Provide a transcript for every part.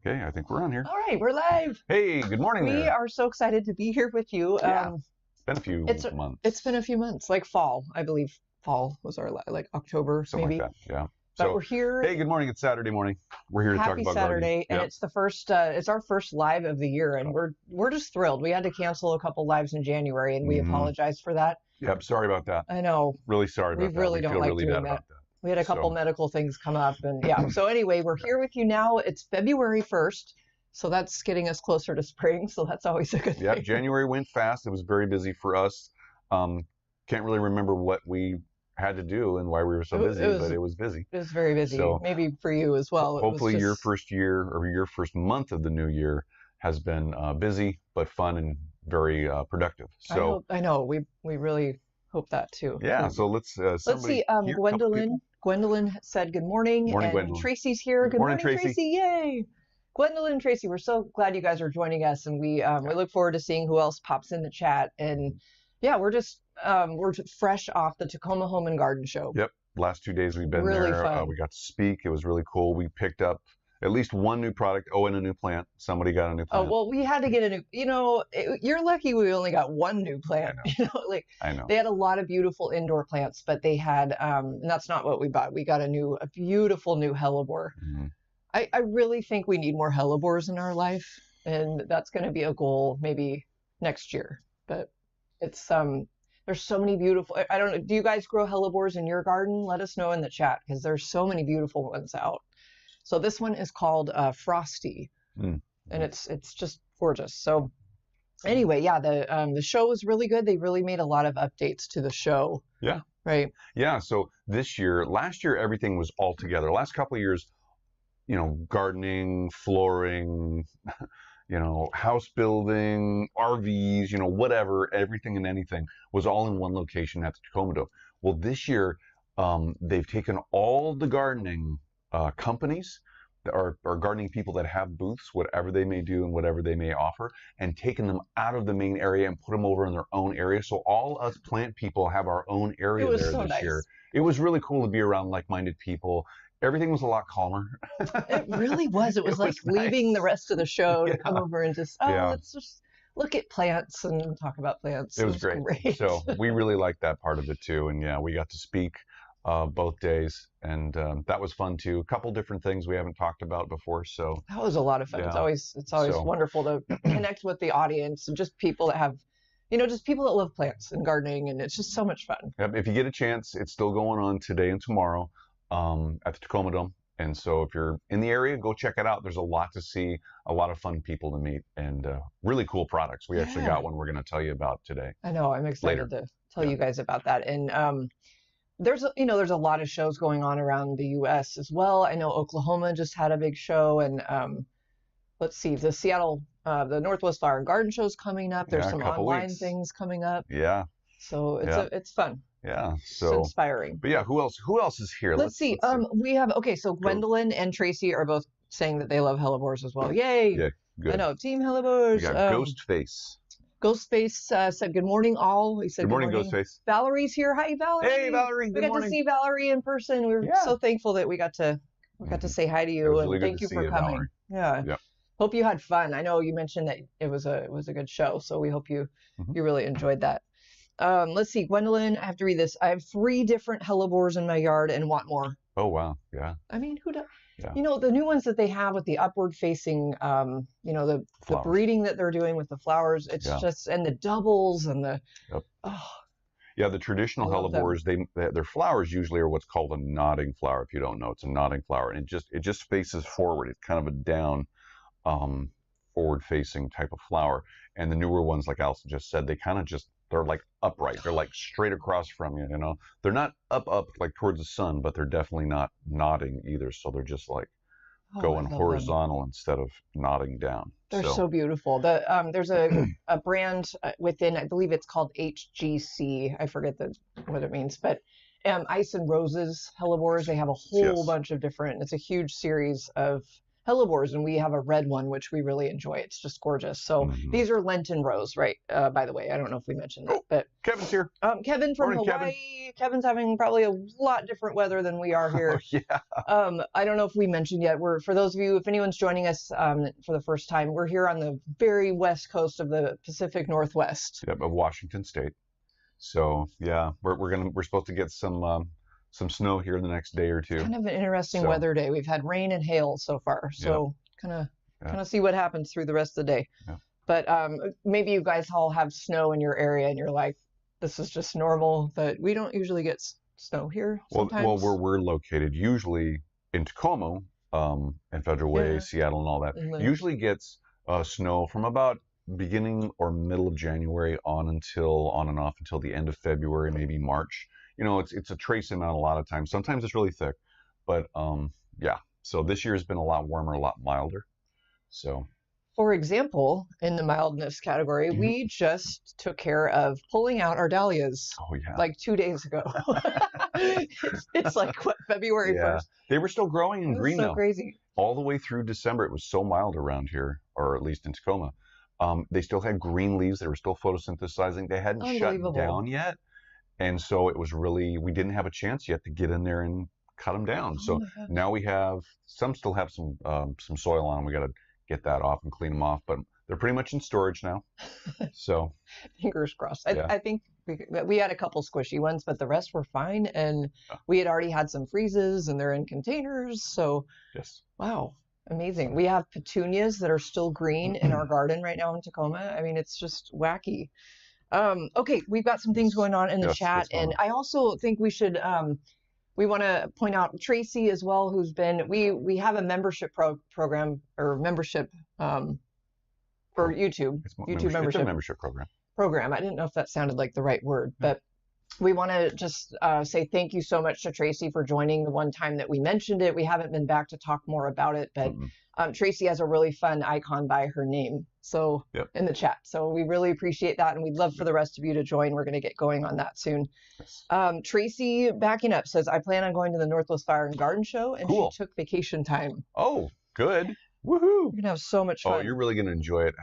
Okay, I think we're on here. All right, we're live. Hey, good morning We there. are so excited to be here with you. Yeah, it's been a few months. It's been a few months, like fall. I believe fall was our, like October, Something maybe. like that, yeah. But So, we're here. hey, good morning. It's Saturday morning. We're here to talk Happy about Saturday, gardening. and Yep. it's the first. It's our first live of the year, and we're just thrilled. We had to cancel a couple lives in January, and we apologize for that. Yep, sorry about that. I know. Really sorry about that. Really don't feel like really doing bad that. about that. We had a couple medical things come up, and yeah. So anyway, we're here with you now. It's February 1st. So that's getting us closer to spring. So that's always a good thing. Yeah, January went fast. It was very busy for us. Can't really remember what we had to do and why we were so busy, but it was busy. It was very busy. So maybe for you as well. Hopefully your first year or your first month of the new year has been busy, but fun and very productive. So I know. We really hope that too. Yeah. So let's see. Gwendolyn said good morning. Morning, and Gwendolyn. Tracy's here. Good morning, Tracy. Yay. Gwendolyn and Tracy, we're so glad you guys are joining us, and we look forward to seeing who else pops in the chat. And yeah, we're just fresh off the Tacoma Home and Garden Show. Yep, last 2 days we've been really there. Fun. We got to speak. It was really cool. We picked up at least one new product. Oh, and a new plant. Somebody got a new plant. Oh well, we had to get a new. You're lucky we only got one new plant. I know. They had a lot of beautiful indoor plants, but they had and that's not what we bought. We got a beautiful new hellebore. Mm-hmm. I really think we need more hellebores in our life, and that's going to be a goal maybe next year. But it's there's so many beautiful. I don't know. Do you guys grow hellebores in your garden? Let us know in the chat because there's so many beautiful ones out. So this one is called Frosty, and it's just gorgeous. So anyway, yeah, the show was really good. They really made a lot of updates to the show. Yeah. Right. Yeah. So last year, everything was all together. Last couple of years, gardening, flooring, house building, RVs, whatever, everything and anything was all in one location at the Tacoma Dome. Well, this year, they've taken all the gardening companies that are gardening people that have booths, whatever they may do and whatever they may offer, and taken them out of the main area and put them over in their own area. So all us plant people have our own area there this year. It was really cool to be around like-minded people. Everything was a lot calmer. It really was. It was like leaving the rest of the show to come over and just, let's just look at plants and talk about plants. It was great. So we really liked that part of it too. And yeah, we got to speak both days, and that was fun too. A couple different things we haven't talked about before. So that was a lot of fun. Yeah. It's always wonderful to connect with the audience and just people that have, just people that love plants and gardening, and it's just so much fun. Yep. If you get a chance, it's still going on today and tomorrow at the Tacoma Dome. And so if you're in the area, go check it out. There's a lot to see, a lot of fun people to meet, and really cool products. We actually got one we're going to tell you about today. I know. I'm excited to tell you guys about that. And there's a lot of shows going on around the U.S. as well. I know Oklahoma just had a big show, and let's see, the Seattle, the Northwest Flower and Garden Show's coming up. There's some online things coming up. Yeah. So it's fun. Yeah. So it's inspiring. But yeah, who else is here? Let's see. We have, so Gwendolyn and Tracy are both saying that they love hellebores as well. Yay. Yeah, good. I know, Team Hellebores. We got Ghostface. Ghostface said good morning all. He said good morning, Ghostface. Valerie's here. Hi, Valerie. Hey, Valerie. We got to see Valerie in person. We were so thankful that we got to say hi to you, and thank you for coming. Valerie. Yeah. Yep. Hope you had fun. I know you mentioned that it was a good show, so we hope you really enjoyed that. Let's see, Gwendolyn, I have to read this. I have 3 different hellebores in my yard and want more. Oh, wow. Yeah. I mean, who does? Yeah. The new ones that they have with the upward facing, the breeding that they're doing with the flowers, it's just, and the doubles and the, Yeah, the traditional hellebores, their flowers usually are what's called a nodding flower. If you don't know, it's a nodding flower. And it just faces forward. It's kind of a down, forward-facing type of flower. And the newer ones, like Allison just said, they're like upright. They're like straight across from you, They're not up like towards the sun, but they're definitely not nodding either. So they're just like going horizontal instead of nodding down. They're so beautiful. There's a brand within, I believe it's called HGC. I forget what it means, but Ice and Roses hellebores. They have a whole bunch of different, it's a huge series of hellebores, and we have a red one, which we really enjoy. It's just gorgeous. So these are Lenten rose, right? By the way, I don't know if we mentioned that, but Kevin's here. Kevin from Morning, Hawaii. Kevin's having probably a lot different weather than we are here. Yeah. I don't know if we mentioned yet. For those of you, if anyone's joining us for the first time, we're here on the very west coast of the Pacific Northwest. Yep, of Washington State. So yeah, we're supposed to get some snow here in the next day or two. Kind of an interesting weather day. We've had rain and hail so far, so kind of see what happens through the rest of the day. Yeah. But maybe you guys all have snow in your area, and you're like, this is just normal. But we don't usually get snow here. Sometimes. Well, where we're located, usually in Tacoma, and Federal Way, Seattle, and all that, usually gets snow from about beginning or middle of January on and off until the end of February, maybe March. It's a trace amount a lot of times. Sometimes it's really thick, but yeah. So this year has been a lot warmer, a lot milder. So, for example, in the mildness category, we just took care of pulling out our dahlias. Oh yeah. Like 2 days ago. it's like what, February 1st. They were still growing in green though. So crazy. All the way through December, it was so mild around here, or at least in Tacoma. They still had green leaves. They were still photosynthesizing. They hadn't shut down yet. And so it was really, we didn't have a chance yet to get in there and cut them down. So now we have, some still have some soil on them. We got to get that off and clean them off, but they're pretty much in storage now. So fingers crossed. I think we had a couple squishy ones, but the rest were fine. And we had already had some freezes and they're in containers. So wow. Amazing. We have petunias that are still green in our garden right now in Tacoma. I mean, it's just wacky. Okay, we've got some things going on in the chat. And I also think we should, we want to point out Tracy as well, who's been, we have a membership program or membership for YouTube. YouTube membership. It's a membership program. I didn't know if that sounded like the right word, but we want to just say thank you so much to Tracy for joining the one time that we mentioned it. We haven't been back to talk more about it, but Tracy has a really fun icon by her name in the chat. So we really appreciate that, and we'd love for the rest of you to join. We're going to get going on that soon. Tracy, backing up, says, I plan on going to the Northwest Fire and Garden Show, and she took vacation time. Oh, good. Woohoo. You're going to have so much fun. Oh, you're really going to enjoy it.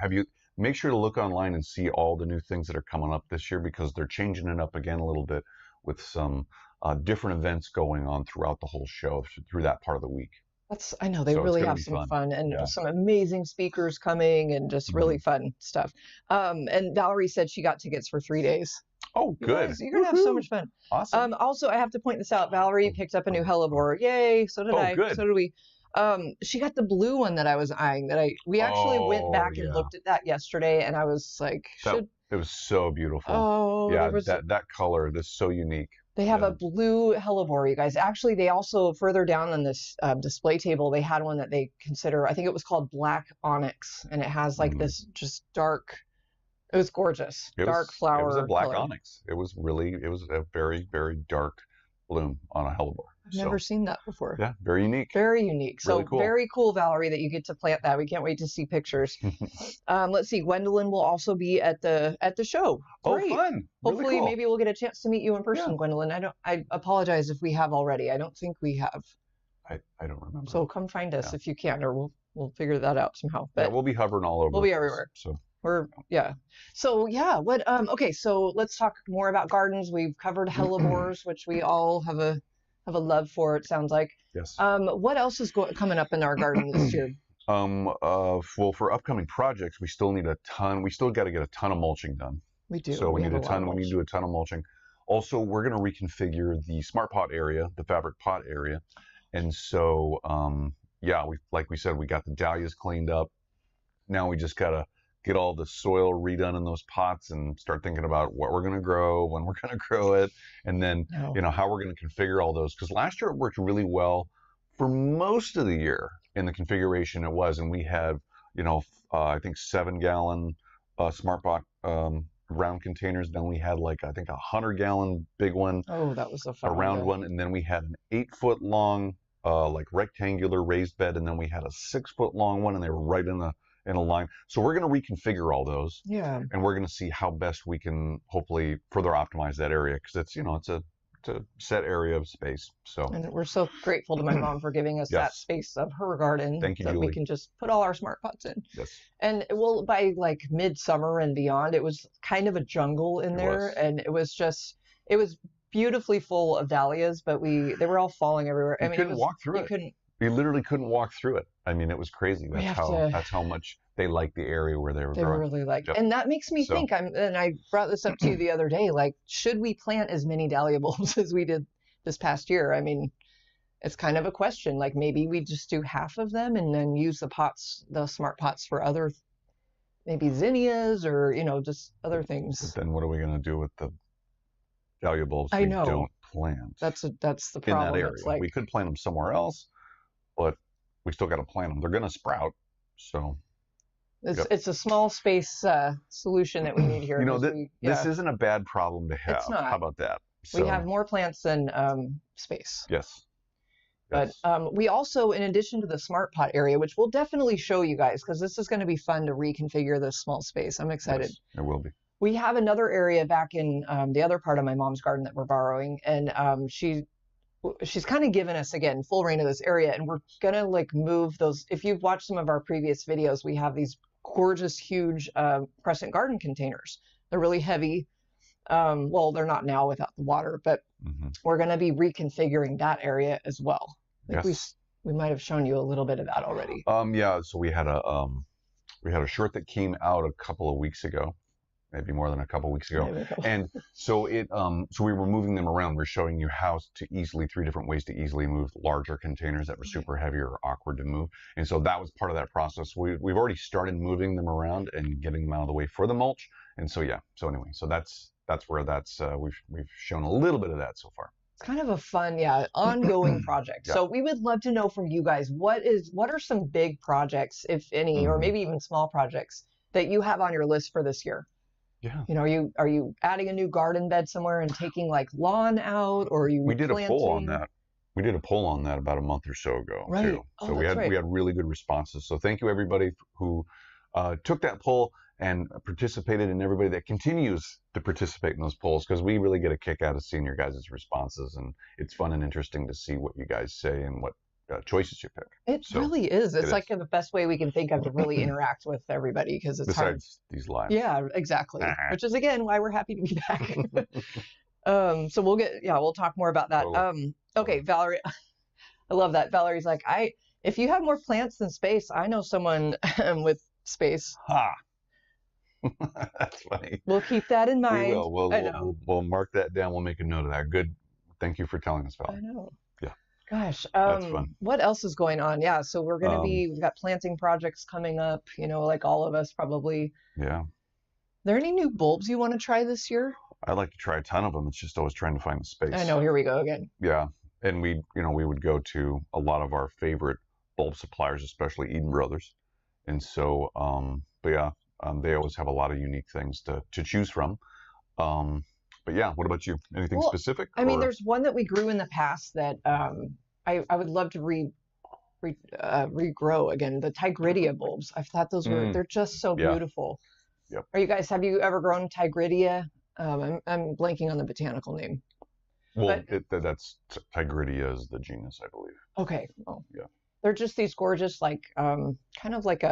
Make sure to look online and see all the new things that are coming up this year, because they're changing it up again a little bit with some different events going on throughout the whole show through that part of the week. I know they really have some fun and some amazing speakers coming and just really fun stuff. And Valerie said she got tickets for 3 days. Oh, good. You're going to have so much fun. Awesome. Also, I have to point this out. Valerie picked up a new hellebore. Yay. So did I. Good. So did we. She got the blue one that I was eyeing. We actually went back and looked at that yesterday, and I was like, it was so beautiful. Oh, yeah, that color, that's so unique. They have a blue hellebore, you guys. Actually, they also, further down on this display table, they had one that they consider, I think it was called Black Onyx, and it has like this just dark, it was gorgeous, dark flower. It was a black color. Onyx. It was a very, very dark bloom on a hellebore. I've never seen that before. Yeah, very unique. Very unique. Really so cool. Very cool, Valerie, that you get to plant that. We can't wait to see pictures. Let's see. Gwendolyn will also be at the show. Great. Oh, fun. Hopefully, really cool. Maybe we'll get a chance to meet you in person, Gwendolyn. I apologize if we have already. I don't think we have. I don't remember. So come find us if you can, or we'll figure that out somehow. But we'll be hovering all over. We'll be everywhere. So. What okay, so let's talk more about gardens. We've covered hellebores, which we all have a love for, it sounds like. Yes. What else is coming up in our garden this year? Well, for upcoming projects, we still got to get a ton of mulching done. We do. So we need to do a ton of mulching. Also, we're going to reconfigure the smart pot area, the fabric pot area. And so, like we said, we got the dahlias cleaned up. Now we just got to get all the soil redone in those pots and start thinking about what we're going to grow, when we're going to grow it, and then, how we're going to configure all those. Because last year it worked really well for most of the year in the configuration it was. And we have, I think 7-gallon smart pot round containers. Then we had I think 100-gallon big one. Oh, that was a fun round one. And then we had an 8-foot long, rectangular raised bed. And then we had a 6-foot long one, and they were right in a line. So we're going to reconfigure all those. Yeah. And we're going to see how best we can hopefully further optimize that area, because it's, a set area of space. So, and we're so grateful to my mom for giving us that yes. space of her garden Thank you, that Julie. we can just put all our smart pots in. Yes. And well, by like midsummer and beyond, it was kind of a jungle in there, and it was beautifully full of dahlias, but they were all falling everywhere. You couldn't walk through it. You literally couldn't walk through it. I mean, it was crazy. That's how much they liked the area where they were growing. They really liked, and that makes me think. And I brought this up to you the other day. Like, should we plant as many dahlia bulbs as we did this past year? I mean, it's kind of a question. Like, maybe we just do half of them and then use the smart pots for other, maybe zinnias or just other things. But then what are we going to do with the dahlia bulbs we don't plant? That's the problem. In that area, we could plant them somewhere else, but we still got to plant them. They're going to sprout, so. It's a small space solution that we need here. This isn't a bad problem to have. It's not. How about that? So, we have more plants than space. Yes. But we also, in addition to the smart pot area, which we'll definitely show you guys, because this is going to be fun to reconfigure this small space. I'm excited. Yes, it will be. We have another area back in the other part of my mom's garden that we're borrowing, and she's kind of given us, again, full reign of this area, and we're going to like move those. If you've watched some of our previous videos, we have these gorgeous, huge crescent garden containers. They're really heavy. Well, they're not now without the water, but we're going to be reconfiguring that area as well. Yes. We might have shown you a little bit of that already. Yeah. So we had a shirt that came out a couple of weeks ago, maybe more than a couple of weeks ago, and so so we were moving them around. We're showing you how to three different ways to easily move larger containers that were super heavy or awkward to move, and so that was part of that process. We've already started moving them around and getting them out of the way for the mulch, and so yeah. So anyway, so that's where we've shown a little bit of that so far. It's kind of a fun, ongoing project. Yeah. So we would love to know from you guys, what are some big projects, if any, or maybe even small projects that you have on your list for this year? Yeah. Are you adding a new garden bed somewhere and taking like lawn out, or are you We did planting? a poll on that. We did a poll on that about a month or so ago. Right. Too. So we had really good responses. So thank you everybody who took that poll and participated, and everybody that continues to participate in those polls, because we really get a kick out of seeing your guys' responses, and it's fun and interesting to see what you guys say and what choices you pick. It really is. It's like the best way we can think of to really interact with everybody, because it's besides these lives. Yeah, exactly. Which is again why we're happy to be back. So we'll talk more about that. Totally. Okay, Valerie, I love that. Valerie's like, if you have more plants than space, I know someone with space. Ha. That's funny. We'll keep that in mind. We will. We'll mark that down. We'll make a note of that. Good. Thank you for telling us, Val. I know. Yeah. Gosh. That's fun. What else is going on? Yeah. So we're going to we've got planting projects coming up, like all of us probably. Yeah. Are there any new bulbs you want to try this year? I'd like to try a ton of them. It's just always trying to find the space. I know. Here we go again. Yeah. And we would go to a lot of our favorite bulb suppliers, especially Eden Brothers. And so, but yeah. They always have a lot of unique things to choose from. But yeah, what about you? Anything specific? I mean, there's one that we grew in the past that I would love to regrow again. The Tigridia bulbs. I thought those they're just so beautiful. Yep. Have you ever grown Tigridia? I'm blanking on the botanical name. Well, that's Tigridia is the genus, I believe. Okay. Oh. Yeah. They're just these gorgeous, like kind of like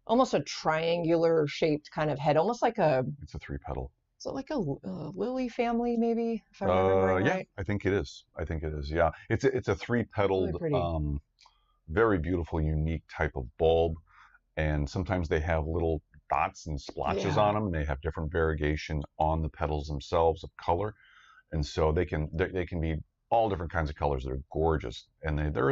almost a triangular shaped kind of head, almost like it's a 3-petal. Is it like a lily family, maybe? If I remember right? I think it is. Yeah. It's a 3-petaled, really very beautiful, unique type of bulb. And sometimes they have little dots and splotches on them, and they have different variegation on the petals themselves of color. And so they can be all different kinds of colors. They're gorgeous. And they're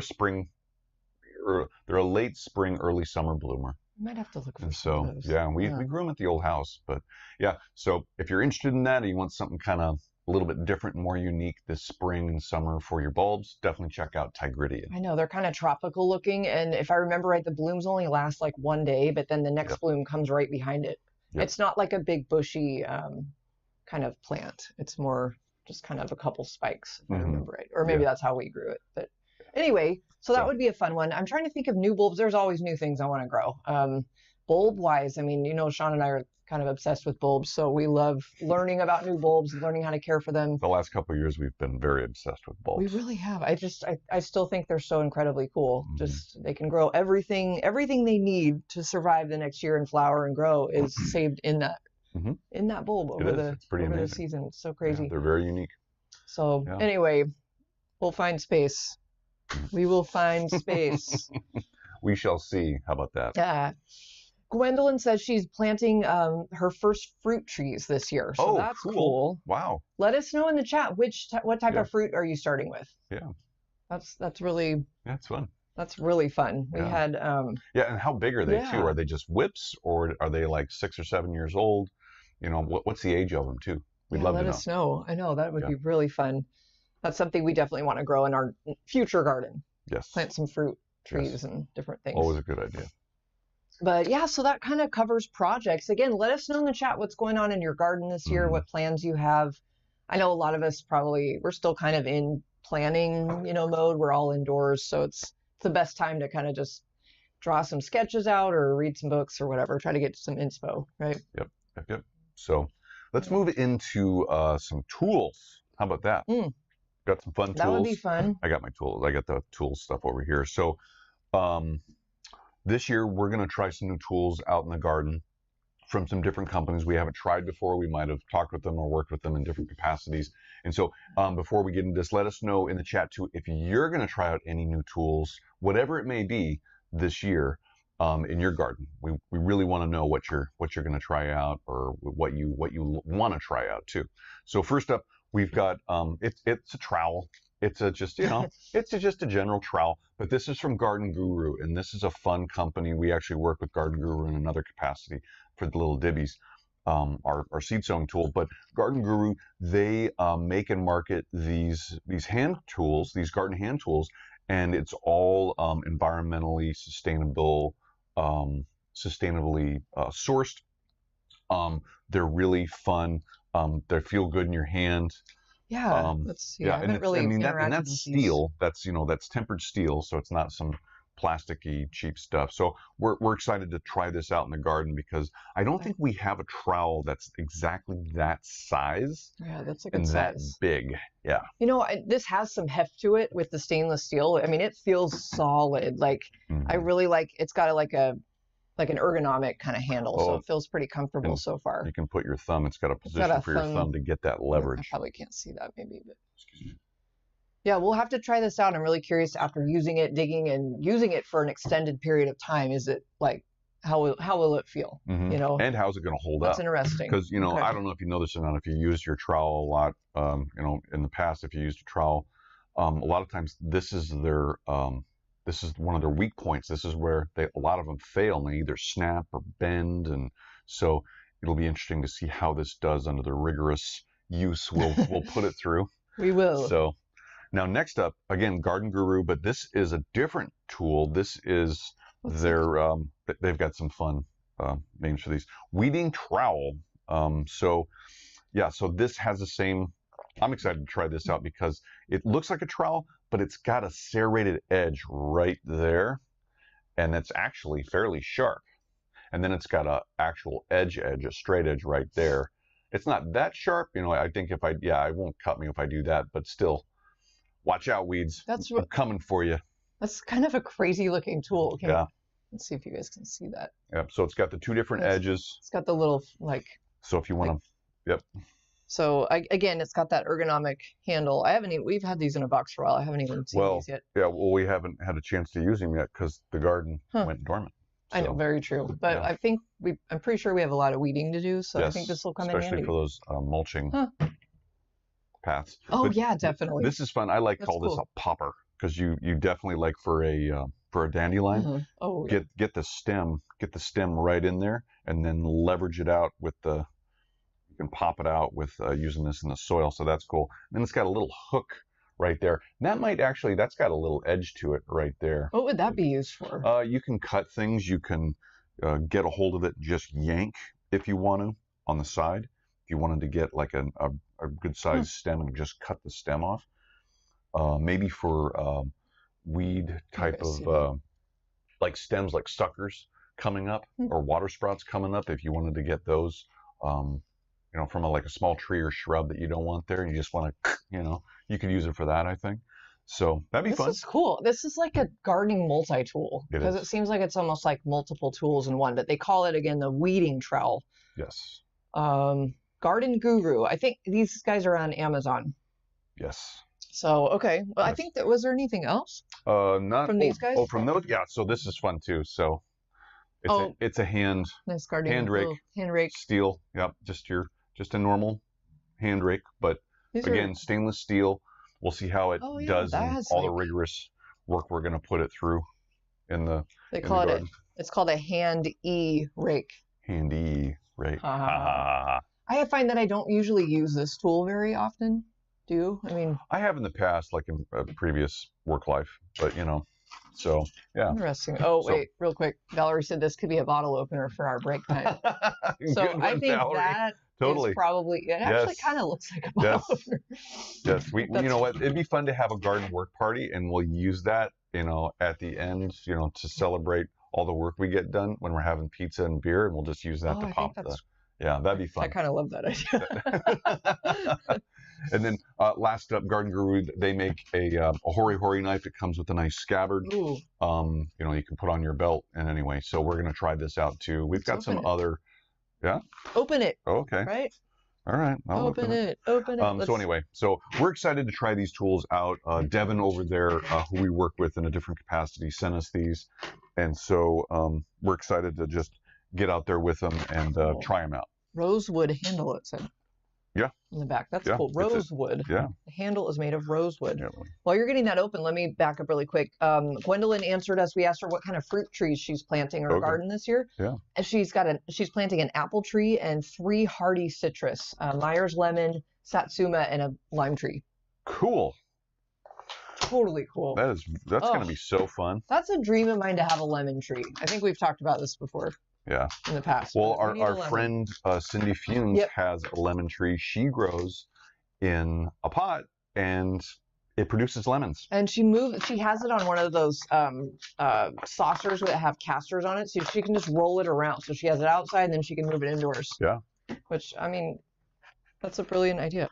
a late spring, early summer bloomer. Might have to look for those. Yeah, we grew them at the old house, but yeah. So if you're interested in that, or you want something kind of a little bit different and more unique this spring and summer for your bulbs, definitely check out Tigridia. I know they're kind of tropical looking, and if I remember right, the blooms only last like one day, but then the next bloom comes right behind it. Yep. It's not like a big bushy kind of plant. It's more just kind of a couple spikes, if I remember right, or maybe that's how we grew it. But anyway. So that would be a fun one. I'm trying to think of new bulbs. There's always new things I want to grow. bulb-wise, I mean, Sean and I are kind of obsessed with bulbs, so we love learning about new bulbs, learning how to care for them. The last couple of years, we've been very obsessed with bulbs. We really have. I still think they're so incredibly cool. Just they can grow everything they need to survive the next year and flower and grow is saved in that bulb over the season. It's so crazy. Yeah, they're very unique. So anyway, we'll find space. We will find space. We shall see. How about that? Yeah. Gwendolyn says she's planting her first fruit trees this year. So that's cool. Wow. Let us know in the chat what type of fruit are you starting with? Yeah. That's really that's fun. That's really fun. We had and how big are they too? Are they just whips or are they like 6 or 7 years old? What's the age of them too? We'd love to know. Let us know. I know that would be really fun. That's something we definitely want to grow in our future garden. Yes. Plant some fruit trees and different things. Always a good idea. But yeah, so that kind of covers projects. Again, let us know in the chat what's going on in your garden this year, what plans you have. I know a lot of us we're still kind of in planning, mode. We're all indoors, so it's the best time to kind of just draw some sketches out or read some books or whatever, try to get some inspo, right? Yep. So let's move into some tools. How about that? Got some fun tools. That would be fun. I got my tools. I got the tools stuff over here. So this year, we're going to try some new tools out in the garden from some different companies we haven't tried before. We might have talked with them or worked with them in different capacities. And so before we get into this, let us know in the chat, too, if you're going to try out any new tools, whatever it may be this year in your garden. We really want to know what you're going to try out or what you want to try out, too. So first up, we've got it's a trowel. It's just a general trowel, but this is from Garden Guru, and this is a fun company. We actually work with Garden Guru in another capacity for the little dibbies, our seed sowing tool. But Garden Guru, they make and market these hand tools, these garden hand tools, and it's all environmentally sustainably sourced. They're really fun. They feel good in your hand. Yeah, I haven't really interacted and that's steel. That's that's tempered steel, so it's not some plasticky cheap stuff. So we're excited to try this out in the garden because I don't think we have a trowel that's exactly that size. Yeah, that's a good size. And that big. Yeah. This has some heft to it with the stainless steel. I mean, it feels solid. Like I really it's got an ergonomic kind of handle, so it feels pretty comfortable so far. You can put your thumb. It's got a position for your thumb to get that leverage. I probably can't see that maybe, but yeah, we'll have to try this out. I'm really curious after using it, digging and using it for an extended period of time. Is it like how will it feel? And how's it going to hold up? That's interesting. Because I don't know if you know this or not. If you use your trowel a lot, in the past, if you used a trowel, a lot of times this is their this is one of their weak points. This is where a lot of them fail and they either snap or bend. And so it'll be interesting to see how this does under the rigorous use we'll put it through. We will. So now next up, again, Garden Guru, but this is a different tool. This is they've got some fun names for these. Weeding trowel. So this has the same. I'm excited to try this out because it looks like a trowel, but it's got a serrated edge right there, and it's actually fairly sharp. And then it's got a actual edge, a straight edge right there. It's not that sharp, I think it won't cut me if I do that, but still, watch out, weeds. I'm coming for you. That's kind of a crazy looking tool. Let's see if you guys can see that. Yep. So it's got the two different edges. It's got the little So if you want to, yep. So again, it's got that ergonomic handle. We've had these in a box for a while. I haven't even seen these yet. Yeah, well, we haven't had a chance to use them yet because the garden went dormant. So, I know, very true. But I think I'm pretty sure we have a lot of weeding to do. So I think this will come in handy. Especially for those mulching paths. Oh, yeah, definitely. This is fun. I like to call this a popper because you definitely for a dandelion, get the stem right in there and then leverage it out with the. Can pop it out with using this in the soil, so that's cool. And then it's got a little hook right there. And that's got a little edge to it right there. What would that be used for? You can cut things. You can get a hold of it, just yank if you want to on the side. If you wanted to get like a good sized stem and just cut the stem off. Maybe for weed type of like stems like suckers, coming up, or water sprouts coming up. If you wanted to get those, from like a small tree or shrub that you don't want there, and you just want to, you could use it for that, I think. So that'd be fun. This is cool. This is like a gardening multi-tool, because it seems like it's almost like multiple tools in one, but they call it, again, the weeding trowel. Yes. Garden Guru. I think these guys are on Amazon. Yes. So, okay. Well, Yes. I think was there anything else? Not from these guys? Oh, from those? Yeah. So this is fun too. So it's a hand rake. Hand rake. Steel. Yep. Just a normal hand rake, but again, stainless steel. We'll see how it does and all the rigorous work we're going to put it through in the They call it it's called a hand rake. Handy rake. I find that I don't usually use this tool very often. Do you? I mean, I have in the past, like in a previous work life, but so yeah. Interesting. Oh, wait, real quick. Valerie said this could be a bottle opener for our break time. So I think Valerie. that Totally. is probably, it actually kind of looks like a bottle opener. Yes. You know what? It'd be fun to have a garden work party, and we'll use that, at the end, to celebrate all the work we get done when we're having pizza and beer, and we'll just use that to pop yeah, that'd be fun. I kind of love that idea. And then last up, Garden Guru, they make a hori knife. It comes with a nice scabbard. Ooh. You can put on your belt. And anyway, so we're going to try this out too. We've got some other, yeah? Open it. Okay. Right? All right. I'll open it. Open it. So anyway, so we're excited to try these tools out. Devin over there, who we work with in a different capacity, sent us these. And so we're excited to just get out there with them and try them out. Rosewood handle, it said. Yeah. In the back. That's cool. Rosewood. Yeah. The handle is made of rosewood. Yeah. While you're getting that open, let me back up really quick. Gwendolyn answered us. We asked her what kind of fruit trees she's planting in her garden this year. Yeah. And she's planting an apple tree and 3 hardy citrus, Myers lemon, satsuma, and a lime tree. Cool. Totally cool. That's going to be so fun. That's a dream of mine to have a lemon tree. I think we've talked about this before. Yeah. In the past. Well, our friend Cindy Funes has a lemon tree. She grows in a pot and it produces lemons. And she has it on one of those saucers that have casters on it, so she can just roll it around. So she has it outside and then she can move it indoors. Yeah. Which, I mean, that's a brilliant idea.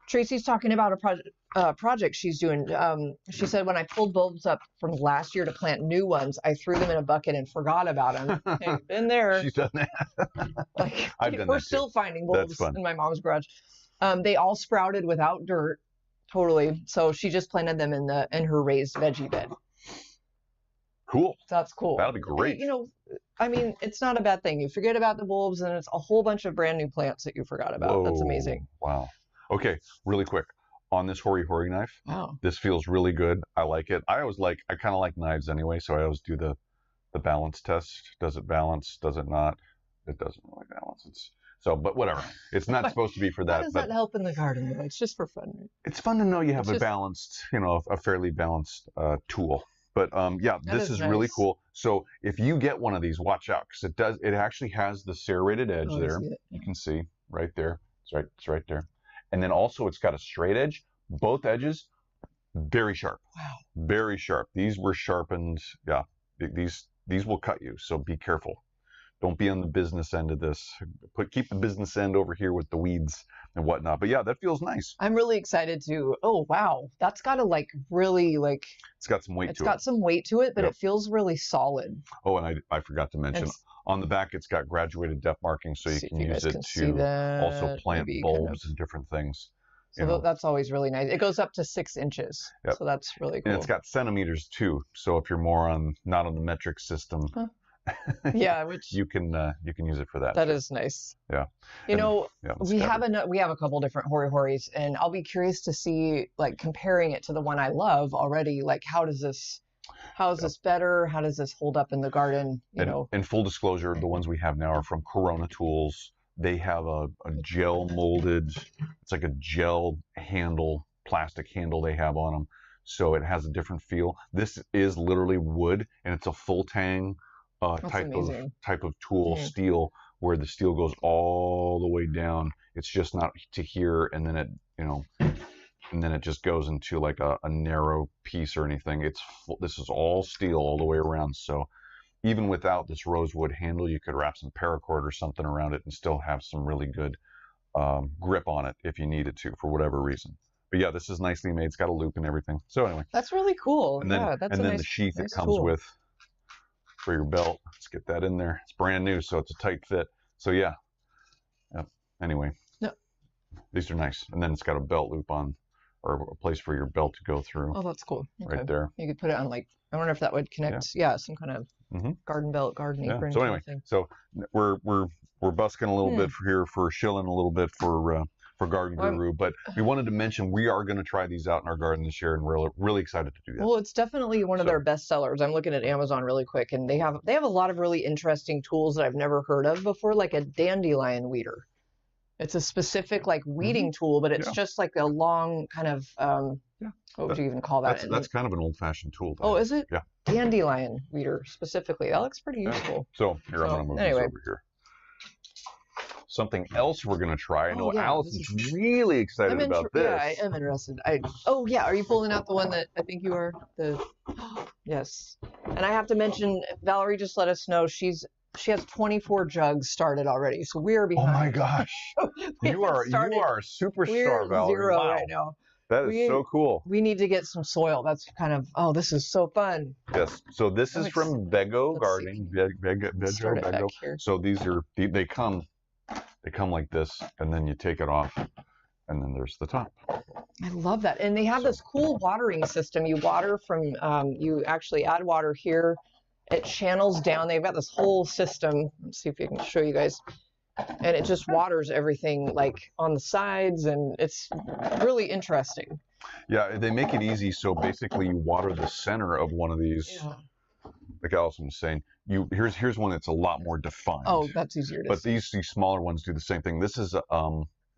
Tracy's talking about a project she's doing. She said, when I pulled bulbs up from last year to plant new ones, I threw them in a bucket and forgot about them. Hey, been there. She's done that. We're still finding bulbs in my mom's garage. They all sprouted without dirt, totally. So she just planted them in her raised veggie bed. Cool. That's cool. That'll be great. I mean, it's not a bad thing. You forget about the bulbs, and it's a whole bunch of brand new plants that you forgot about. Whoa. That's amazing. Wow. Okay, really quick. On this hori knife, wow, this feels really good. I like it. I kind of like knives anyway, so I always do the balance test. Does it balance? Does it not? It doesn't really balance. But whatever. It's not supposed to be for that. How does that help in the garden, though? It's just for fun, right? It's fun to know you have a balanced, a fairly balanced tool. But this is really cool. So if you get one of these, watch out, because it actually has the serrated edge there. You can see right there. It's right there. And then also it's got a straight edge. Both edges, very sharp. Wow. Very sharp. These were sharpened. Yeah. These will cut you. So be careful. Don't be on the business end of this. Keep the business end over here with the weeds and whatnot. But yeah, that feels nice. I'm really excited to. Oh wow, that's got to really It's got some weight to it. It's got some weight to it, but it feels really solid. Oh, and I forgot to mention. On the back, it's got graduated depth markings, so you can use it to also plant bulbs and different things. So that's always really nice. It goes up to 6 inches, so that's really cool. And it's got centimeters too. So if you're more not on the metric system, which you can use it for that. That is nice. Yeah. We have a couple different horis, and I'll be curious to see, like, comparing it to the one I love already. Like, how is this better? How does this hold up in the garden? And full disclosure, the ones we have now are from Corona Tools. They have a gel molded, it's like a gel handle, plastic handle they have on them. So it has a different feel. This is literally wood, and it's a full tang type of tool, steel, where the steel goes all the way down. It's just not to here, and then it just goes into like a narrow piece or anything. This is all steel all the way around. So even without this rosewood handle, you could wrap some paracord or something around it and still have some really good grip on it if you needed to for whatever reason. But yeah, this is nicely made. It's got a loop and everything. So anyway. That's really cool. And then, yeah, that's the sheath nice it comes tool. with for your belt. Let's get that in there. It's brand new, so it's a tight fit. So yeah. Anyway. No. These are nice. And then it's got a belt loop on, or a place for your belt to go through. Oh, that's cool. Okay. Right there. You could put it on like, I wonder if that would connect. Yeah, some kind of garden belt, garden apron. So anyway, so we're busking a little bit here for shilling a little bit for Garden Guru, but we wanted to mention we are going to try these out in our garden this year, and we're really excited to do that. Well, it's definitely one of their best sellers. I'm looking at Amazon really quick, and they have a lot of really interesting tools that I've never heard of before, like a dandelion weeder. It's a specific like weeding tool, but it's just like a long kind of what would you even call that? That's kind of an old-fashioned tool. Oh, is it? Yeah. Dandelion weeder specifically. That looks pretty useful. So here, I'm going to move this over here. Something else we're going to try. I know Allison's really excited about this. Yeah, I am interested. Oh, yeah. Are you pulling out the one that I think you are? Yes. And I have to mention, Valerie just let us know she has 24 jugs started already. So we are behind. Oh, my gosh. you are a superstar, Valerie. Zero right now. That is so cool. We need to get some soil. That's kind of, this is so fun. Yes. So this is from Bego Gardening. Bego. So these are, they come like this, and then you take it off, and then there's the top. I love that. And they have this cool watering system. You water from, you actually add water here. It channels down. They've got this whole system. Let's see if I can show you guys. And it just waters everything like on the sides, and it's really interesting. Yeah, they make it easy. So basically you water the center of one of these. Yeah. Like Allison was saying, here's one that's a lot more defined. Oh, that's easier to see. But these smaller ones do the same thing. This is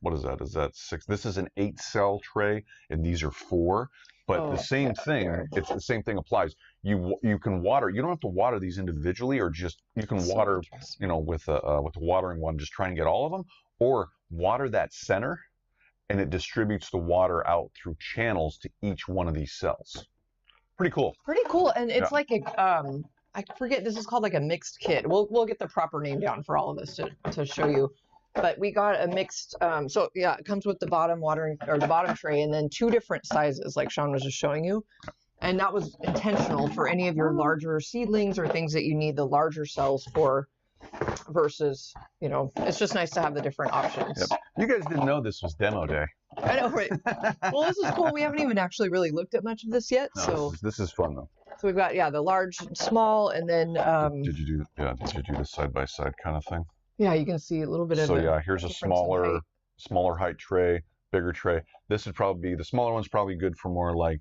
what is that? Is that 6? This is an 8-cell tray, and these are 4. But the same thing, it's the same thing applies. You can water. You don't have to water these individually, or just you can water, with the watering one, just try and get all of them, or water that center, and it distributes the water out through channels to each one of these cells. Pretty cool. Pretty cool, and it's like a I forget. This is called like a mixed kit. We'll get the proper name down for all of this to show you. But we got a mixed, so yeah, it comes with the bottom watering, or the bottom tray, and then 2 different sizes, like Sean was just showing you. And that was intentional for any of your larger seedlings or things that you need the larger cells for, versus, it's just nice to have the different options. Yep. You guys didn't know this was demo day. I know, right? Well, this is cool. We haven't even actually really looked at much of this yet. No, so this is fun though. So we've got, the large, small, and then. Did you do the side-by-side kind of thing? Yeah, you can see a little bit of. So yeah, here's a smaller height tray, bigger tray. This would probably be, the smaller one's probably good for more like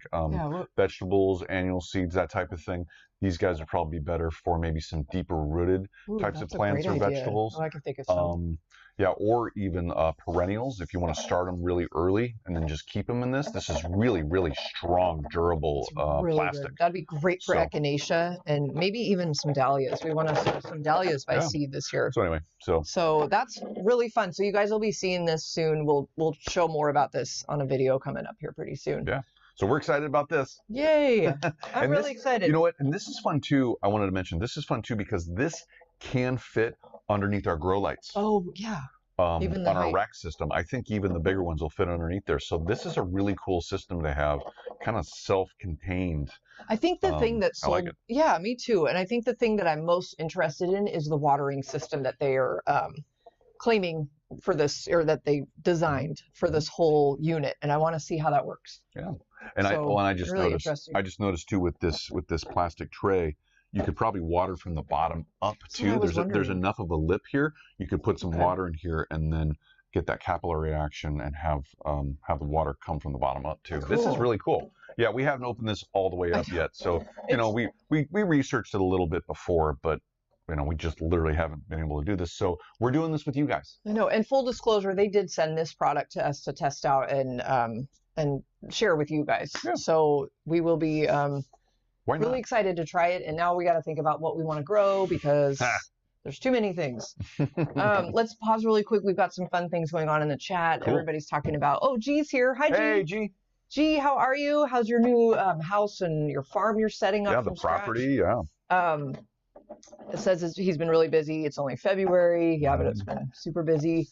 vegetables, annual seeds, that type of thing. These guys would probably be better for maybe some deeper rooted types of plants or vegetables. Oh, I can think of some. Yeah, or even perennials if you want to start them really early and then just keep them in this. This is really, really strong, durable really plastic. Good. That'd be great for echinacea and maybe even some dahlias. We want to sow some dahlias by seed this year. So anyway, so that's really fun. So you guys will be seeing this soon. We'll show more about this on a video coming up here pretty soon. Yeah. So we're excited about this. Yay! I'm really excited. You know what? And this is fun too. I wanted to mention this is fun too because this can fit underneath our grow lights. Oh yeah. On our rack system. I think even the bigger ones will fit underneath there. So this is a really cool system to have, kind of self-contained. I think the thing that sold, I like it. Yeah, me too. And I think the thing that I'm most interested in is the watering system that they are claiming for this, or that they designed for this whole unit. And I want to see how that works. Yeah. And I just noticed too with this plastic tray, you could probably water from the bottom up too. There's enough of a lip here. You could put some water in here and then get that capillary action and have the water come from the bottom up too. Cool. This is really cool. Yeah, we haven't opened this all the way up yet. So, we researched it a little bit before, but we just literally haven't been able to do this. So we're doing this with you guys. I know. And full disclosure, they did send this product to us to test out and share with you guys. Yeah. So we will be really excited to try it. And now we got to think about what we want to grow because there's too many things. Let's pause really quick. We've got some fun things going on in the chat. Cool. Everybody's talking about, G's here. Hi, G. Hey, G. G, how are you? How's your new house and your farm you're setting up? Yeah, the property. Yeah. It says he's been really busy. It's only February. Yeah, but it's been super busy.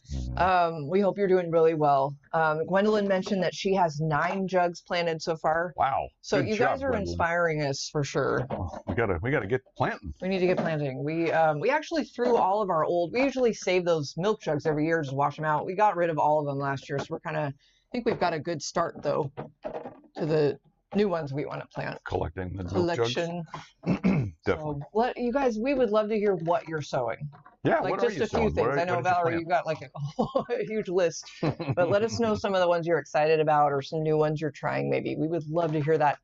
We hope you're doing really well. Gwendolyn mentioned that she has 9 jugs planted so far. Wow. So Good you job, guys are Gwendolyn. inspiring us for sure. Well, we gotta get planting. We need to get planting. We actually threw all of our old. We usually save those milk jugs every year, just wash them out. We got rid of all of them last year, so we're kind of. I think we've got a good start though to the new ones we want to plant. Collecting the Collection. milk jugs. Definitely. So, you guys, we would love to hear what you're sowing. Yeah, Like what just are you a few sowing? things. I know, Valerie, you've got like a huge list, but let us know some of the ones you're excited about or some new ones you're trying maybe. We would love to hear that.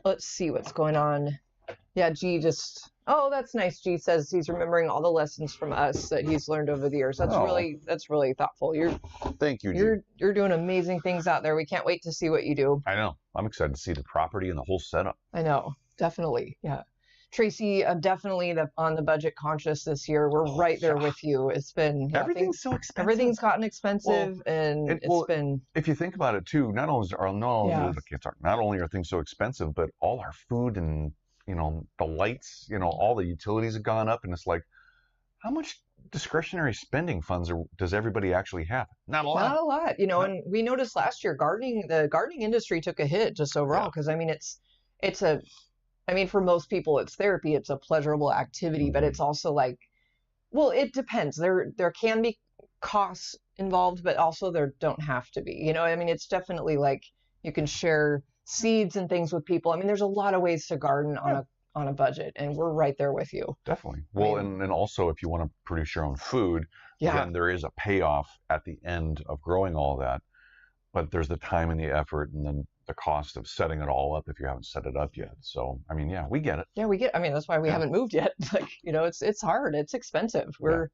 Let's see what's going on. Yeah, G just, oh, that's nice. G says he's remembering all the lessons from us that he's learned over the years. That's really thoughtful. Thank you, G. You're doing amazing things out there. We can't wait to see what you do. I know. I'm excited to see the property and the whole setup. I know, definitely. Yeah. Tracy, definitely on the budget conscious this year. We're right there with you. It's been everything's so expensive. Everything's gotten expensive, and it's been. If you think about it too, not only are things so expensive, but all our food and the lights, all the utilities have gone up, and it's like, how much discretionary spending funds does everybody actually have? Not a lot. Not a lot, And we noticed last year, the gardening industry took a hit just overall because for most people, it's therapy. It's a pleasurable activity, but it's also like, well, it depends. There can be costs involved, but also there don't have to be. It's definitely like you can share seeds and things with people. There's a lot of ways to garden on a budget, and we're right there with you. Definitely. Well, and also if you want to produce your own food, then there is a payoff at the end of growing all that. But there's the time and the effort, and then the cost of setting it all up if you haven't set it up yet. So, we get it. Yeah, we get. That's why we haven't moved yet. Like, it's hard. It's expensive. So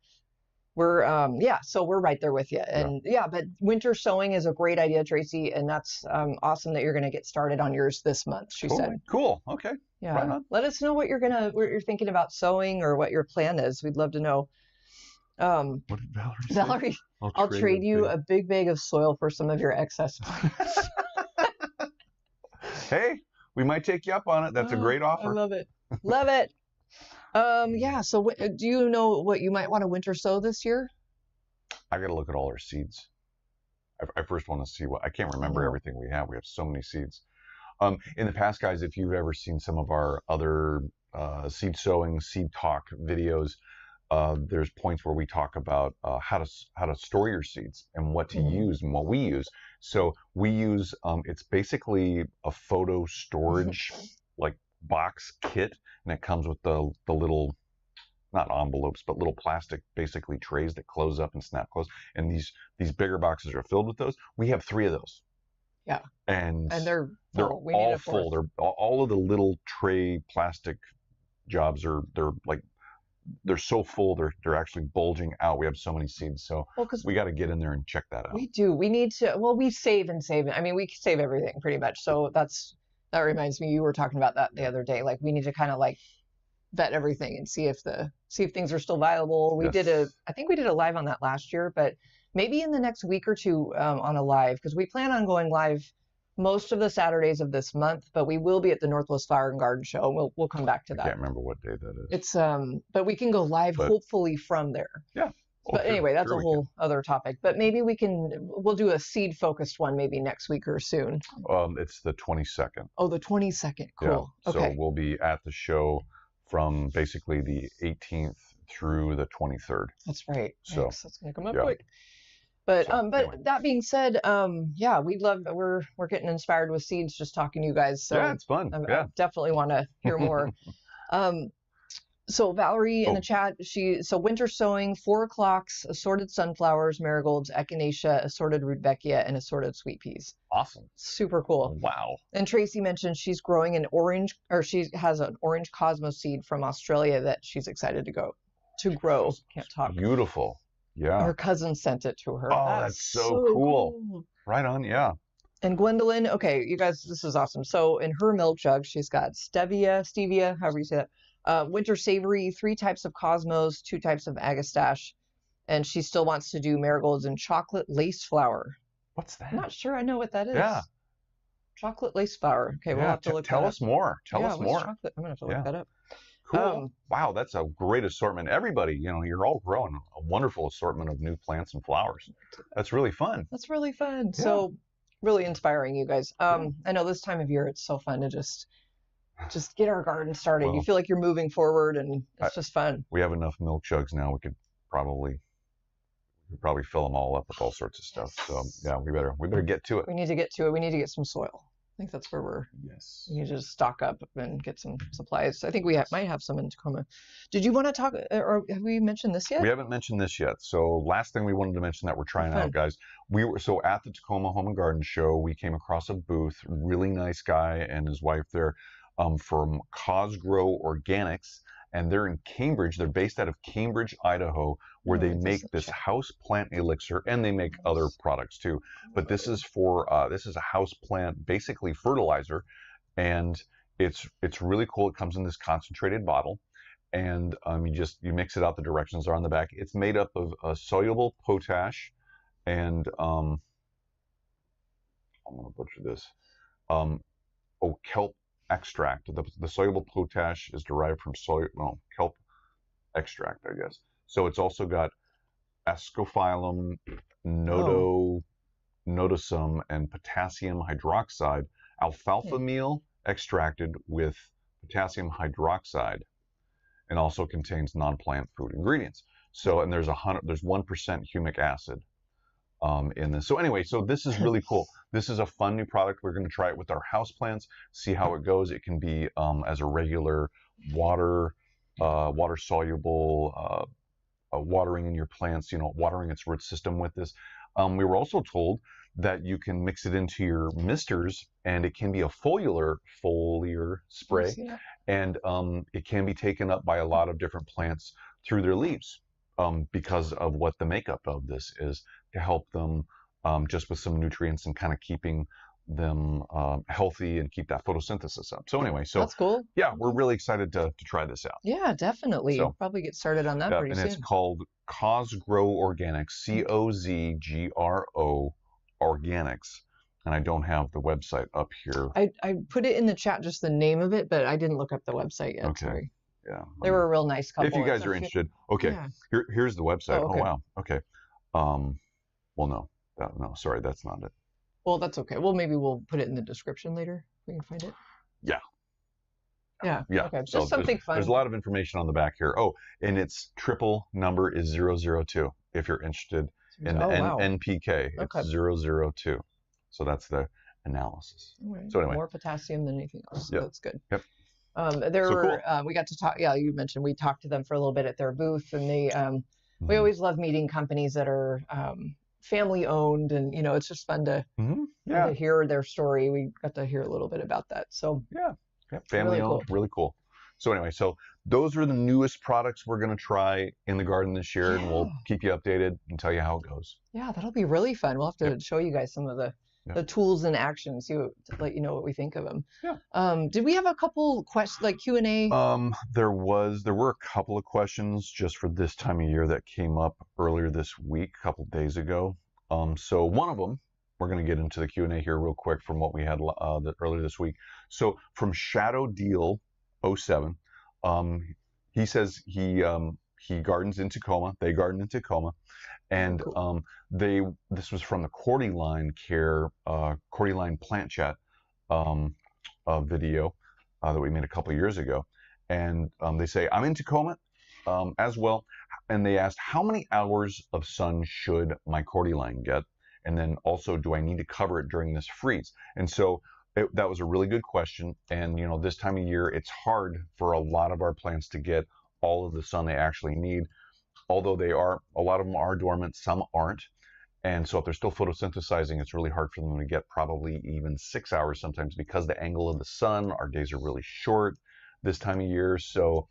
we're right there with you. And but winter sowing is a great idea, Tracy, and that's awesome that you're going to get started on yours this month. She said. Cool. Okay. Yeah. Right on. Let us know what you're thinking about sowing or what your plan is. We'd love to know. What did Valerie say? Valerie, I'll trade you a big bag of soil for some of your excess plants. Hey, we might take you up on it. That's a great offer. I love it. Love it. So do you know what you might want to winter sow this year? I got to look at all our seeds. I first want to see I can't remember everything we have. We have so many seeds. In the past, guys, if you've ever seen some of our other seed sowing, seed talk videos, there's points where we talk about how to store your seeds and what to use and what we use. So we use it's basically a photo storage like box kit, and it comes with the little, not envelopes, but little plastic basically trays that close up and snap close. And these bigger boxes are filled with those. We have 3 of those. Yeah. And they're all full. They're all of the little tray plastic jobs they're so full they're actually bulging out. We have so many seeds, so we got to get in there and check that out. We do. We need to. Well, we save and save. We save everything pretty much. So that reminds me. You were talking about that the other day. Like we need to kind of like vet everything and see if things are still viable. I think we did a live on that last year, but maybe in the next week or two on a live, because we plan on going live most of the Saturdays of this month, but we will be at the Northwest Flower and Garden Show. And we'll come back to that. I can't remember what day that is. It's but we can go live hopefully from there. Yeah. But anyway, that's a whole other topic. But maybe we'll do a seed focused one maybe next week or soon. It's the 22nd. Oh, the 22nd. Cool. Yeah. Okay. So we'll be at the show from basically the 18th through the 23rd. That's right. So that's gonna come up quick. But anyway. That being said, we're getting inspired with seeds just talking to you guys. So yeah, it's fun. I definitely want to hear more. So Valerie in the chat, winter sowing, 4 o'clocks, assorted sunflowers, marigolds, echinacea, assorted rudbeckia, and assorted sweet peas. Awesome. Super cool. Wow. And Tracy mentioned she's growing she has an orange cosmos seed from Australia that she's excited to grow. Can't talk. Beautiful. Yeah. Her cousin sent it to her. Oh, that's so cool. Right on, yeah. And Gwendolyn, okay, you guys, this is awesome. So in her milk jug, she's got stevia, however you say that, winter savory, 3 types of cosmos, 2 types of agastache, and she still wants to do marigolds and chocolate lace flower. What's that? I'm not sure I know what that is. Yeah. Chocolate lace flower. Okay, we'll have to look Tell us more. Tell us more. Chocolate? I'm going to have to look that up. Cool. Wow, that's a great assortment. Everybody, you know, you're all growing a wonderful assortment of new plants and flowers. That's really fun. That's really fun. Yeah. So really inspiring, you guys. I know this time of year it's so fun to just get our garden started. Well, you feel like you're moving forward, and it's just fun. We have enough milk jugs now. We could probably fill them all up with all sorts of stuff. So yeah, we better get to it. We need to get to it. We need to get some soil. I think that's where we need to just stock up and get some supplies. I think we might have some in Tacoma. Did you want to talk, or have we mentioned this yet? We haven't mentioned this yet. So last thing we wanted to mention that we're trying out, guys. We were at the Tacoma Home and Garden Show. We came across a booth, really nice guy and his wife there, from Cosgrow Organics. And they're in Cambridge. They're based out of Cambridge, Idaho, where they make this house plant elixir, and they make other products too. But this is a house plant, basically fertilizer, and it's really cool. It comes in this concentrated bottle, and you mix it out. The directions are on the back. It's made up of soluble potash, and I'm gonna butcher this. Kelp extract. The soluble potash is derived from kelp extract, I guess. So it's also got Ascophyllum nodosum and potassium hydroxide, alfalfa meal extracted with potassium hydroxide, and also contains non-plant food ingredients. So, and there's 1% humic acid in this. So anyway, so this is really cool. This is a fun new product. We're going to try it with our houseplants, see how it goes. It can be as a regular water soluble watering in your plants, watering its root system with this. We were also told that you can mix it into your misters, and it can be a foliar spray, and it can be taken up by a lot of different plants through their leaves, because of what the makeup of this is, to help them just with some nutrients and kind of keeping them healthy and keep that photosynthesis up. So anyway, so that's cool. Yeah, we're really excited to try this out. Yeah, definitely. So, probably get started on that pretty soon. And it's called Cosgrow Organics, COZGRO Organics. And I don't have the website up here. I put it in the chat, just the name of it, but I didn't look up the website yet. Okay. Sorry. Yeah. They were a real nice couple. If you guys are interested. Okay. Yeah. Here's the website. Oh, wow. Okay. Well, no, sorry, that's not it. Well, that's okay. Well, maybe we'll put it in the description later. We can find it. Yeah. Yeah. Okay. So just something fun. There's a lot of information on the back here. Oh, and its triple number is 002. If you're interested in the NPK, it's 002. So that's the analysis. Right. So anyway, more potassium than anything else. So yep. That's good. Yep. We got to talk. Yeah, you mentioned we talked to them for a little bit at their booth, and they. We always love meeting companies that are family owned, and it's just fun to to hear their story. We got to hear a little bit about that. So family owned, really cool. So anyway, so those are the newest products we're going to try in the garden this year, and we'll keep you updated and tell you how it goes. Yeah, that'll be really fun. We'll have to show you guys some of the tools and actions, to let you know what we think of them. Yeah. Did we have a couple questions, like Q&A? There were a couple of questions just for this time of year that came up earlier this week, a couple of days ago. So one of them, we're going to get into the Q&A here real quick from what we had earlier this week. So from Shadow Deal 07, he says he gardens in Tacoma. They garden in Tacoma. And this was from the Cordyline Cordyline Plant Chat video that we made a couple of years ago. And they say, I'm in Tacoma as well. And they asked, how many hours of sun should my Cordyline get? And then also, do I need to cover it during this freeze? And so that was a really good question. And, this time of year, it's hard for a lot of our plants to get all of the sun they actually need. Although a lot of them are dormant, some aren't. And so if they're still photosynthesizing, it's really hard for them to get probably even 6 hours sometimes, because the angle of the sun, our days are really short this time of year. So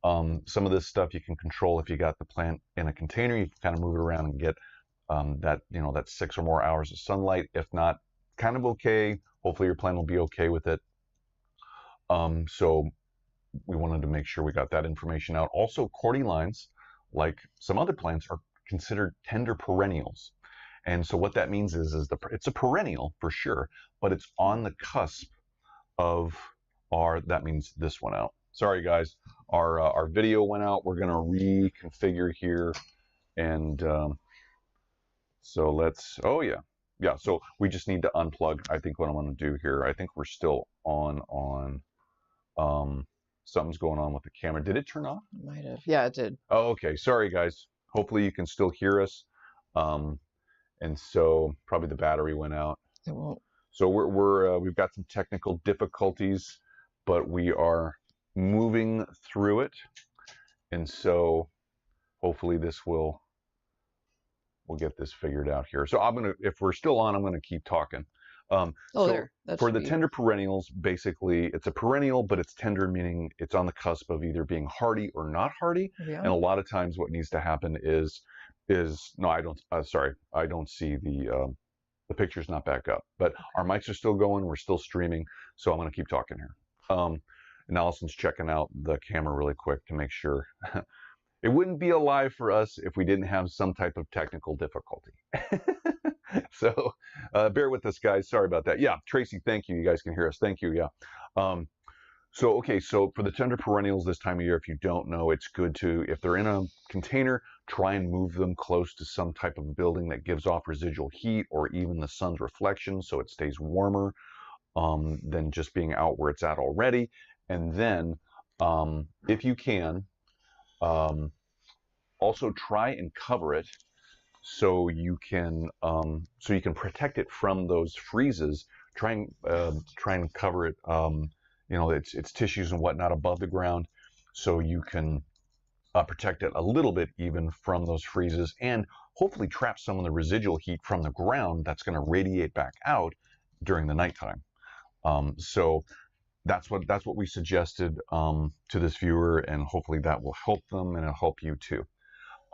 some of this stuff you can control if you got the plant in a container. You can kind of move it around and get that 6 or more hours of sunlight. If not, kind of okay. Hopefully your plant will be okay with it. So we wanted to make sure we got that information out. Also, Cordylines, like some other plants, are considered tender perennials. And so what that means is it's a perennial for sure, but it's on the cusp of that means this one out. Sorry guys, our video went out. We're going to reconfigure here. And so let's, oh yeah. Yeah, so we just need to unplug. I think what I'm going to do here, I think we're still on. Something's going on with the camera. Did it turn off? It might have. Yeah, it did. Oh, okay. Sorry, guys. Hopefully you can still hear us. And so probably the battery went out. It won't. So we've got some technical difficulties, but we are moving through it. And so hopefully we'll get this figured out here. So if we're still on, I'm gonna keep talking. There. For the tender perennials, basically it's a perennial, but it's tender, meaning it's on the cusp of either being hardy or not hardy. Yeah. And a lot of times what needs to happen is no, I don't. Sorry, I don't see the picture's not back up, but our mics are still going. We're still streaming, so I'm gonna keep talking here. And Allison's checking out the camera really quick to make sure. It wouldn't be alive for us if we didn't have some type of technical difficulty. So bear with us, guys. Sorry about that. Yeah, Tracy, thank you. You guys can hear us. Thank you. Yeah. So for the tender perennials this time of year, if you don't know, it's good to, if they're in a container, try and move them close to some type of building that gives off residual heat or even the sun's reflection so it stays warmer than just being out where it's at already. And then, if you can, also try and cover it so you can protect it from those freezes. Try and cover it, its tissues and whatnot above the ground, so you can protect it a little bit even from those freezes, and hopefully trap some of the residual heat from the ground that's going to radiate back out during the nighttime. So that's what we suggested to this viewer, and hopefully that will help them and it'll help you too.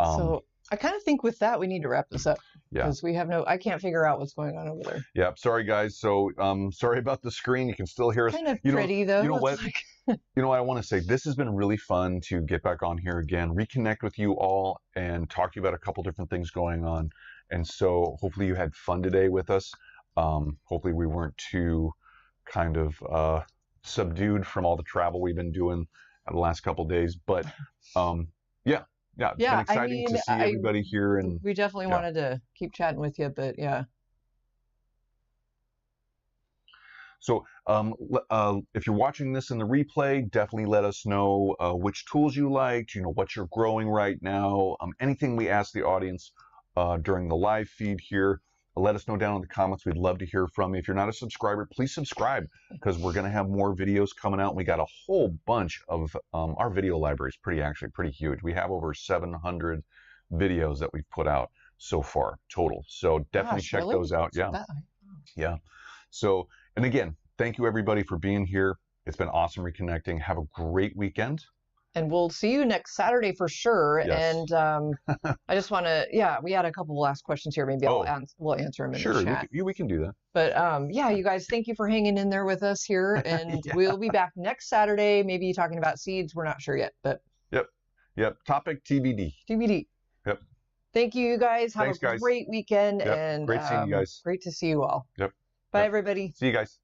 So I kind of think with that we need to wrap this up. Yeah. Because I can't figure out what's going on over there. Yeah, sorry guys. So sorry about the screen. You can still hear us. Kind of pretty though. You know what? You know what I want to say? This has been really fun to get back on here again, reconnect with you all, and talk to you about a couple different things going on. And so hopefully you had fun today with us. Hopefully we weren't too kind of subdued from all the travel we've been doing the last couple days. But yeah, it's been exciting to see everybody here. And we definitely wanted to keep chatting with you, but yeah. So if you're watching this in the replay, definitely let us know which tools you liked, what you're growing right now, anything we ask the audience during the live feed here. Let us know down in the comments. We'd love to hear from you. If you're not a subscriber, please subscribe, because we're going to have more videos coming out. We got a whole bunch of our video library is pretty huge. We have over 700 videos that we've put out so far total. So definitely check those out. Yeah. So, and again, thank you everybody for being here. It's been awesome reconnecting. Have a great weekend. And we'll see you next Saturday for sure. Yes. And I just want to, we had a couple last questions here. Maybe we'll answer them in the chat. Sure, we can do that. But you guys, thank you for hanging in there with us here. And we'll be back next Saturday, maybe talking about seeds. We're not sure yet, but. Yep. Topic TBD. TBD. Yep. Thank you guys. Have Thanks, a great weekend. Yep. And great seeing you guys. Great to see you all. Yep. Bye, everybody. See you guys.